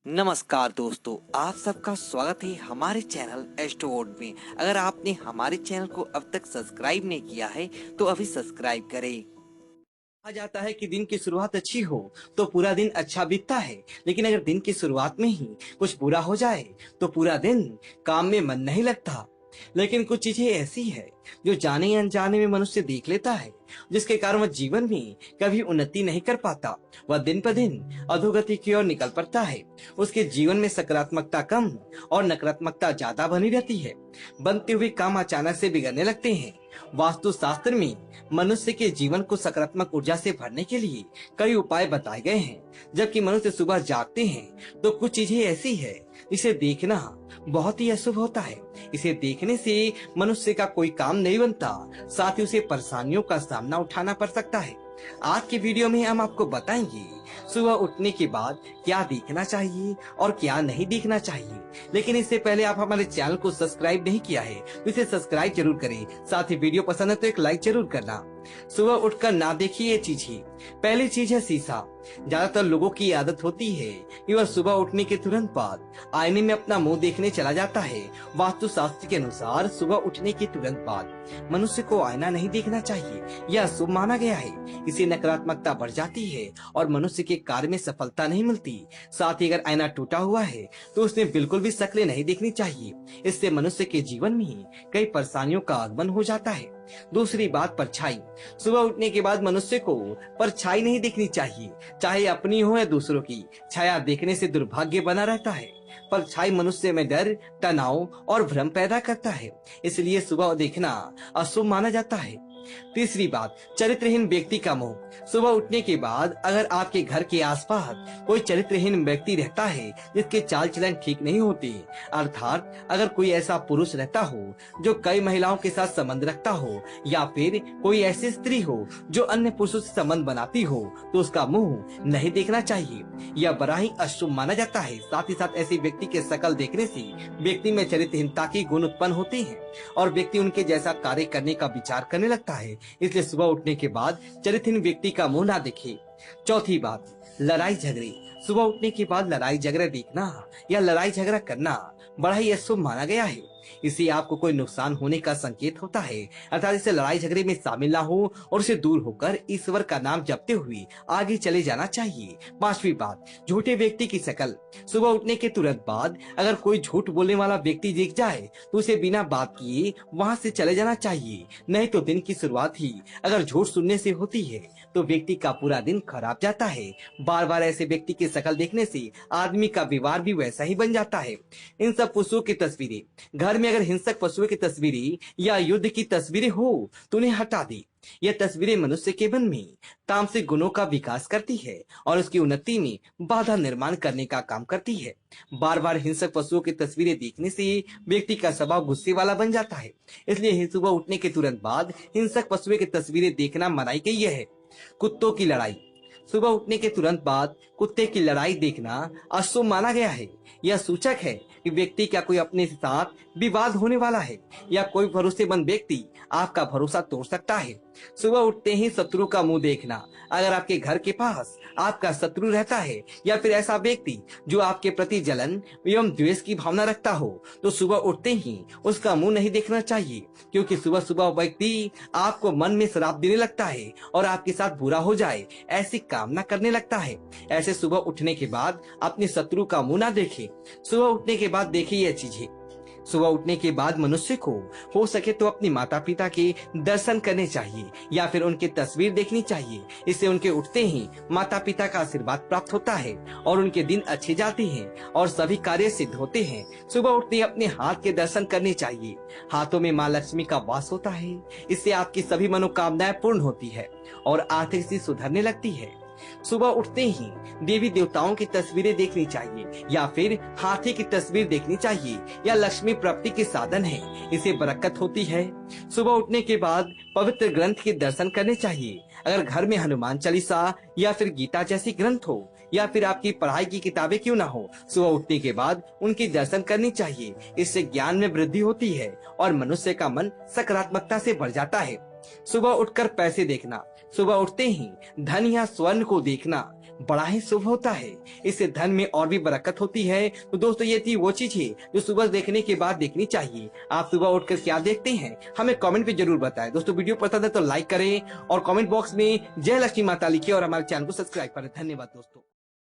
नमस्कार दोस्तों, आप सबका स्वागत है हमारे चैनल एस्ट्रोवर्ल्ड में। अगर आपने हमारे चैनल को अब तक सब्सक्राइब नहीं किया है तो अभी सब्सक्राइब करें। कहा जाता है कि दिन की शुरुआत अच्छी हो तो पूरा दिन अच्छा बीतता है, लेकिन अगर दिन की शुरुआत में ही कुछ बुरा हो जाए तो पूरा दिन काम में मन नहीं लगता। लेकिन कुछ चीजें ऐसी है जो जाने या अनजाने में मनुष्य देख लेता है, जिसके कारण वह जीवन में कभी उन्नति नहीं कर पाता। वह दिन पर दिन अधोगति की ओर निकल पड़ता है। उसके जीवन में सकारात्मकता कम और नकारात्मकता ज्यादा बनी रहती है। बनते हुए काम अचानक से बिगड़ने लगते हैं। वास्तु शास्त्र में मनुष्य के जीवन को सकारात्मक ऊर्जा से भरने के लिए कई उपाय बताए गए हैं। जबकि मनुष्य सुबह जागते हैं तो कुछ चीजें ऐसी है इसे देखना बहुत ही अशुभ होता है। इसे देखने से मनुष्य का कोई काम नहीं बनता, साथ ही उसे परेशानियों का सामना उठाना पड़ सकता है। आज के वीडियो में हम आपको बताएंगे सुबह उठने के बाद क्या देखना चाहिए और क्या नहीं देखना चाहिए। लेकिन इससे पहले आप हमारे चैनल को सब्सक्राइब नहीं किया है तो इसे सब्सक्राइब जरूर करें। साथ ही वीडियो पसंद है तो एक लाइक जरूर करना। सुबह उठकर ना देखिए ये चीजें। पहली चीज है शीशा। ज्यादातर लोगों की आदत होती है कि वह सुबह उठने के तुरंत बाद आईने में अपना मुंह देखने चला जाता है। वास्तु शास्त्र के अनुसार सुबह उठने के तुरंत बाद मनुष्य को आईना नहीं देखना चाहिए, यह शुभ माना गया है। इससे नकारात्मकता बढ़ जाती है और मनुष्य के कार्य में सफलता नहीं मिलती। साथ ही अगर आईना टूटा हुआ है तो उसमें बिल्कुल भी शक्लें नहीं देखनी चाहिए। इससे मनुष्य के जीवन में कई परेशानियों का आगमन हो जाता है। दूसरी बात, परछाई। सुबह उठने के बाद मनुष्य को परछाई नहीं देखनी चाहिए, चाहे अपनी हो या दूसरों की। छाया देखने से दुर्भाग्य बना रहता है। परछाई मनुष्य में डर, तनाव और भ्रम पैदा करता है, इसलिए सुबह देखना अशुभ माना जाता है। तीसरी बात, चरित्रहीन व्यक्ति का मुंह। सुबह उठने के बाद अगर आपके घर के आसपास कोई चरित्रहीन व्यक्ति रहता है जिसके चाल चलन ठीक नहीं होते, अर्थात अगर कोई ऐसा पुरुष रहता हो जो कई महिलाओं के साथ संबंध रखता हो, या फिर कोई ऐसी स्त्री हो जो अन्य पुरुषों से संबंध बनाती हो, तो उसका मुंह नहीं देखना चाहिए। यह बड़ा ही अशुभ माना जाता है। साथ ही साथ ऐसे व्यक्ति के शकल देखने से व्यक्ति में चरित्रहीनता की गुण उत्पन्न होते हैं और व्यक्ति उनके जैसा कार्य करने का विचार करने लगता है। इसलिए सुबह उठने के बाद चरित्रहीन व्यक्ति का मुंह ना देखे। चौथी बात, लड़ाई झगड़े। सुबह उठने के बाद लड़ाई झगड़ा देखना या लड़ाई झगड़ा करना बड़ा ही अशुभ माना गया है। इससे आपको कोई नुकसान होने का संकेत होता है, अर्थात इसे लड़ाई झगड़े में शामिल ना हो और उसे दूर होकर ईश्वर का नाम जपते हुए आगे चले जाना चाहिए। पांचवी बात, झूठे व्यक्ति की शक्ल। सुबह उठने के तुरंत बाद अगर कोई झूठ बोलने वाला व्यक्ति दिख जाए तो उसे बिना बात किए वहां से चले जाना चाहिए। नहीं तो दिन की शुरुआत ही अगर झूठ सुनने से होती है तो व्यक्ति का पूरा दिन खराब जाता है। बार बार ऐसे व्यक्ति की शक्ल देखने से आदमी का व्यवहार भी वैसा ही बन जाता है। इन सब पशुओं की तस्वीरें। घर में अगर हिंसक पशुओं की तस्वीरें या युद्ध की तस्वीरें हो तो उन्हें हटा दे। यह तस्वीरें मनुष्य के मन में तामसिक गुणों का विकास करती है और उसकी उन्नति में बाधा निर्माण करने का काम करती है। बार बार हिंसक पशुओं की तस्वीरें देखने से व्यक्ति का स्वभाव गुस्से वाला बन जाता है। इसलिए सुबह उठने के तुरंत बाद हिंसक पशुओं की तस्वीरें देखना मनाई गई है। कुत्तों की लड़ाई। सुबह उठने के तुरंत बाद कुत्ते की लड़ाई देखना अशुभ माना गया है। यह सूचक है कि व्यक्ति का कोई अपने साथ विवाद होने वाला है या कोई भरोसेमंद व्यक्ति आपका भरोसा तोड़ सकता है। सुबह उठते ही शत्रु का मुंह देखना। अगर आपके घर के पास आपका शत्रु रहता है या फिर ऐसा व्यक्ति जो आपके प्रति जलन एवं द्वेष की भावना रखता हो तो सुबह उठते ही उसका मुंह नहीं देखना चाहिए, क्योंकि सुबह सुबह व्यक्ति आपको मन में श्राप देने लगता है और आपके साथ बुरा हो जाए ऐसी कामना करने लगता है। ऐसे सुबह उठने के बाद अपने शत्रु का मुंह ना देखे। सुबह उठने के बाद देखिए ये चीजें। सुबह उठने के बाद मनुष्य को हो सके तो अपने माता पिता के दर्शन करने चाहिए या फिर उनकी तस्वीर देखनी चाहिए। इससे उनके उठते ही माता पिता का आशीर्वाद प्राप्त होता है और उनके दिन अच्छे जाते हैं और सभी कार्य सिद्ध होते हैं। सुबह उठते ही अपने हाथ के दर्शन करने चाहिए। हाथों में माँ लक्ष्मी का वास होता है। इससे आपकी सभी मनोकामनाएं पूर्ण होती है और आर्थिक स्थिति सुधरने लगती है। सुबह उठते ही देवी देवताओं की तस्वीरें देखनी चाहिए या फिर हाथी की तस्वीर देखनी चाहिए। या लक्ष्मी प्राप्ति के साधन है, इसे बरकत होती है। सुबह उठने के बाद पवित्र ग्रंथ के दर्शन करने चाहिए। अगर घर में हनुमान चालीसा या फिर गीता जैसी ग्रंथ हो या फिर आपकी पढ़ाई की किताबें क्यों ना हो, सुबह उठने के बाद उनकी दर्शन करनी चाहिए। इससे ज्ञान में वृद्धि होती है और मनुष्य का मन सकारात्मकता से भर जाता है। सुबह उठकर पैसे देखना। सुबह उठते ही धन या स्वर्ण को देखना बड़ा ही शुभ होता है। इससे धन में और भी बरकत होती है। तो दोस्तों ये थी वो चीज है जो सुबह देखने के बाद देखनी चाहिए। आप सुबह उठकर क्या देखते हैं हमें कमेंट पे जरूर बताएं। दोस्तों वीडियो पसंद है तो लाइक करें और कमेंट बॉक्स में जय लक्ष्मी माता लिखिए और हमारे चैनल को सब्सक्राइब करें। धन्यवाद दोस्तों।